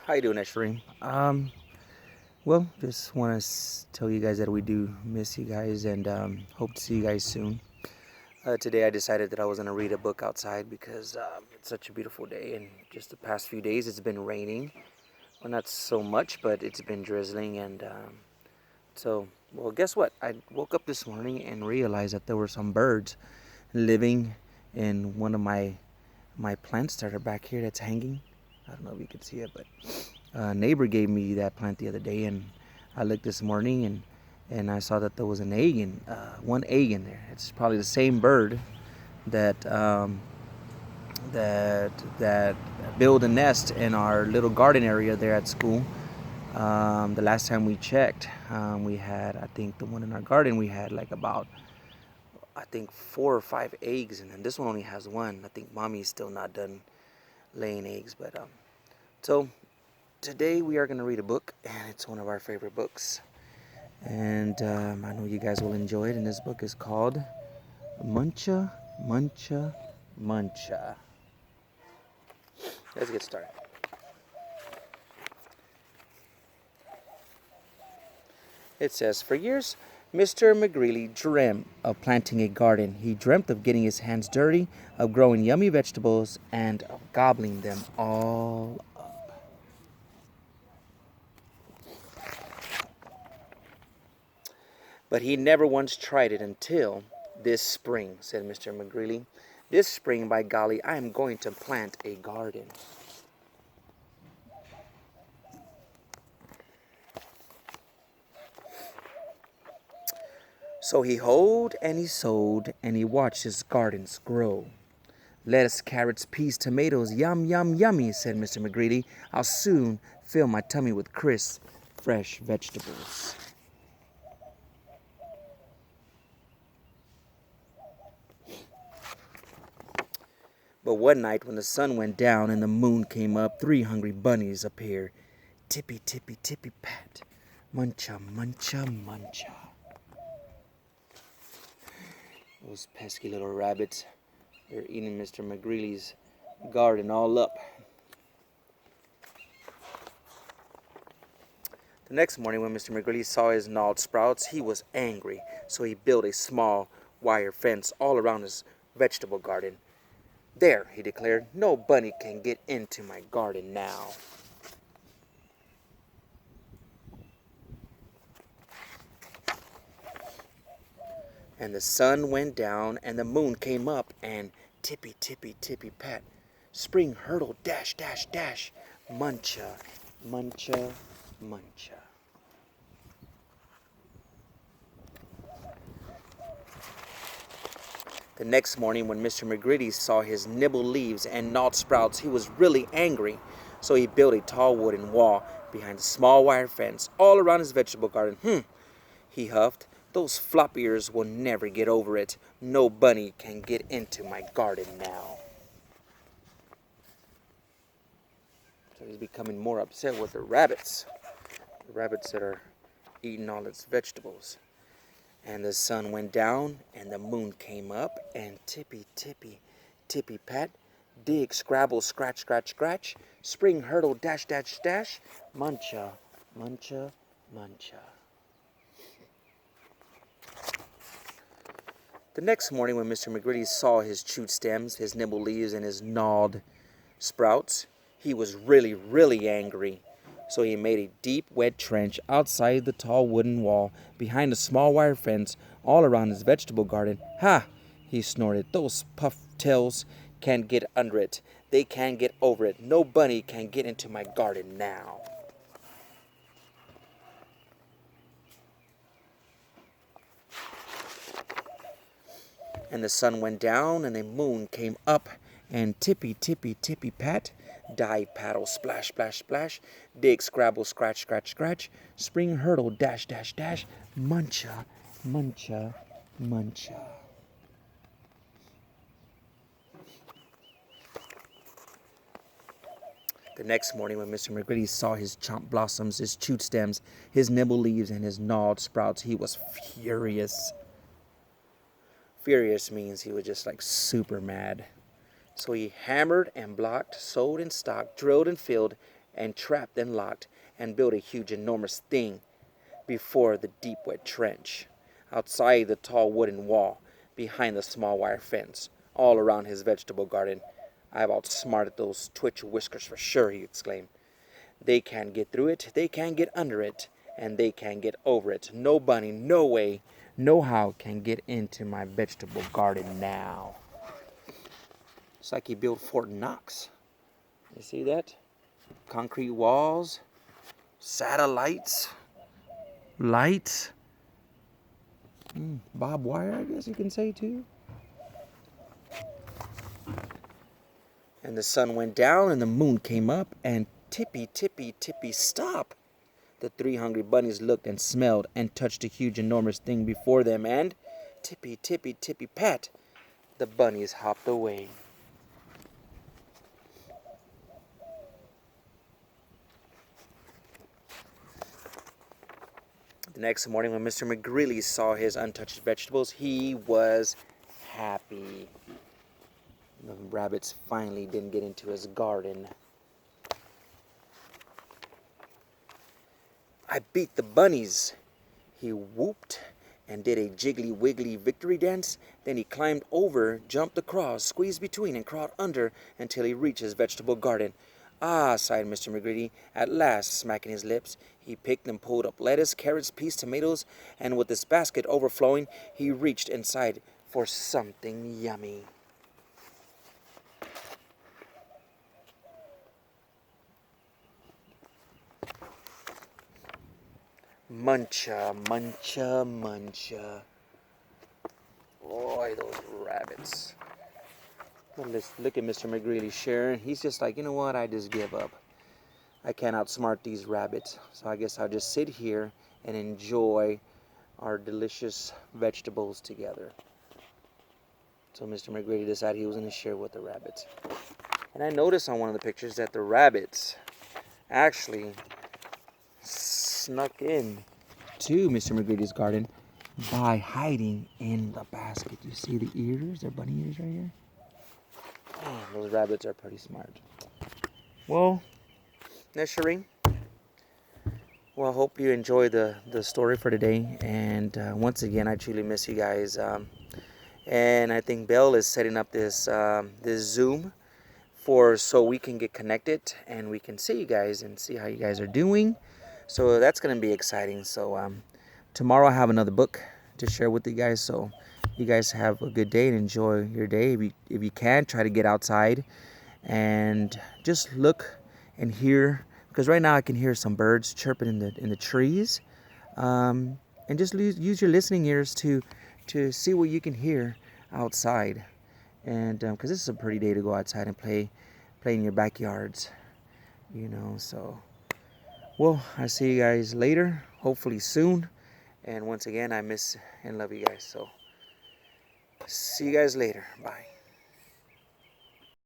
How you doing, Extreme? Well, just want to tell you guys that we do miss you guys and hope to see you guys soon. Today I decided that I was going to read a book outside because it's such a beautiful day, and just the past few days it's been raining. Well, not so much, but it's been drizzling, and well, guess what? I woke up this morning and realized that there were some birds living in one of my plants that are back here that's hanging. I don't know if you can see it, but a neighbor gave me that plant the other day, and I looked this morning and I saw that there was an egg in one egg in there. It's probably the same bird that that build a nest in our little garden area there at school. The last time we checked, we had, I think the one in our garden, we had like about, I think 4 or 5 eggs, and then this one only has one. I think mommy's still not done laying eggs, but so today we are going to read a book, and it's one of our favorite books, and I know you guys will enjoy it. And this book is called Muncha, Muncha, Muncha. Let's get started. It says, for years, Mr. McGreely dreamt of planting a garden. He dreamt of getting his hands dirty, of growing yummy vegetables, and of gobbling them all up. But he never once tried it until this spring, said Mr. McGreely. This spring, by golly, I am going to plant a garden. So he hoed and he sowed and he watched his gardens grow. Lettuce, carrots, peas, tomatoes, yum, yum, yummy, said Mr. McGreely. I'll soon fill my tummy with crisp, fresh vegetables. But one night when the sun went down and the moon came up, 3 hungry bunnies appeared. Tippy, tippy, tippy, pat. Muncha, muncha, muncha. Those pesky little rabbits, they're eating Mr. McGreely's garden all up. The next morning when Mr. McGreely saw his gnawed sprouts, he was angry, so he built a small wire fence all around his vegetable garden. There, he declared, no bunny can get into my garden now. And the sun went down and the moon came up, and tippy, tippy, tippy, pat. Spring hurtled, dash, dash, dash. Muncha, muncha, muncha. The next morning when Mr. McGreedy saw his nibbled leaves and gnawed sprouts, he was really angry. So he built a tall wooden wall behind a small wire fence all around his vegetable garden. He huffed. Those flop ears will never get over it. No bunny can get into my garden now. So he's becoming more upset with the rabbits that are eating all its vegetables. And the sun went down and the moon came up, and tippy, tippy, tippy, pat. Dig, scrabble, scratch, scratch, scratch. Spring hurtle, dash, dash, dash. Muncha, muncha, muncha. The next morning when Mr. McGreedy saw his chewed stems, his nibbled leaves, and his gnawed sprouts, he was really, really angry. So he made a deep, wet trench outside the tall wooden wall, behind a small wire fence, all around his vegetable garden. Ha! He snorted. Those puff tails can't get under it. They can't get over it. No bunny can get into my garden now. And the sun went down and the moon came up, and tippy, tippy, tippy, pat. Dive, paddle, splash, splash, splash. Dig, scrabble, scratch, scratch, scratch. Spring hurtle, dash, dash, dash. Muncha, muncha, muncha. The next morning when Mr. McGreedy saw his chomped blossoms, his chewed stems, his nibbled leaves, and his gnawed sprouts, he was furious. Furious means he was just like super mad. So he hammered and blocked, sowed and stocked, drilled and filled, and trapped and locked and built a huge, enormous thing before the deep, wet trench, outside the tall wooden wall, behind the small wire fence, all around his vegetable garden. I've outsmarted those twitch whiskers for sure, he exclaimed. They can't get through it, they can't get under it, and they can't get over it. No bunny, no way, no how can get into my vegetable garden now. It's like he built Fort Knox. You see that? Concrete walls, satellites, lights, barbed wire, I guess you can say too. And the sun went down and the moon came up and tippy, tippy, tippy, stop. The 3 hungry bunnies looked and smelled and touched a huge, enormous thing before them, and tippy, tippy, tippy, pat, the bunnies hopped away. The next morning, when Mr. McGreely saw his untouched vegetables, he was happy. The rabbits finally didn't get into his garden. I beat the bunnies, he whooped and did a jiggly wiggly victory dance. Then he climbed over, jumped across, squeezed between, and crawled under until he reached his vegetable garden. Ah, sighed Mr. McGreedy, at last, smacking his lips. He picked and pulled up lettuce, carrots, peas, tomatoes, and with his basket overflowing, he reached inside for something yummy. Muncha, muncha, muncha. Boy, those rabbits. Look at Mr. McGreely sharing. He's just like, you know what, I just give up. I can't outsmart these rabbits. So I guess I'll just sit here and enjoy our delicious vegetables together. So Mr. McGreedy decided he was going to share with the rabbits. And I noticed on one of the pictures that the rabbits actually snuck in to Mr. McGreedy's garden by hiding in the basket. You see the ears? They're bunny ears right here. Oh, those rabbits are pretty smart. Well, Nesherine, well, I hope you enjoy the story for today. And once again, I truly miss you guys. And I think Belle is setting up this this Zoom so we can get connected and we can see you guys and see how you guys are doing. So that's going to be exciting. So tomorrow I have another book to share with you guys. So you guys have a good day and enjoy your day. If you can, try to get outside and just look and hear, because right now I can hear some birds chirping in the trees. And just use your listening ears to see what you can hear outside. And because this is a pretty day to go outside and play in your backyards, you know. So well, I'll see you guys later, hopefully soon. And once again, I miss and love you guys. So see you guys later. Bye.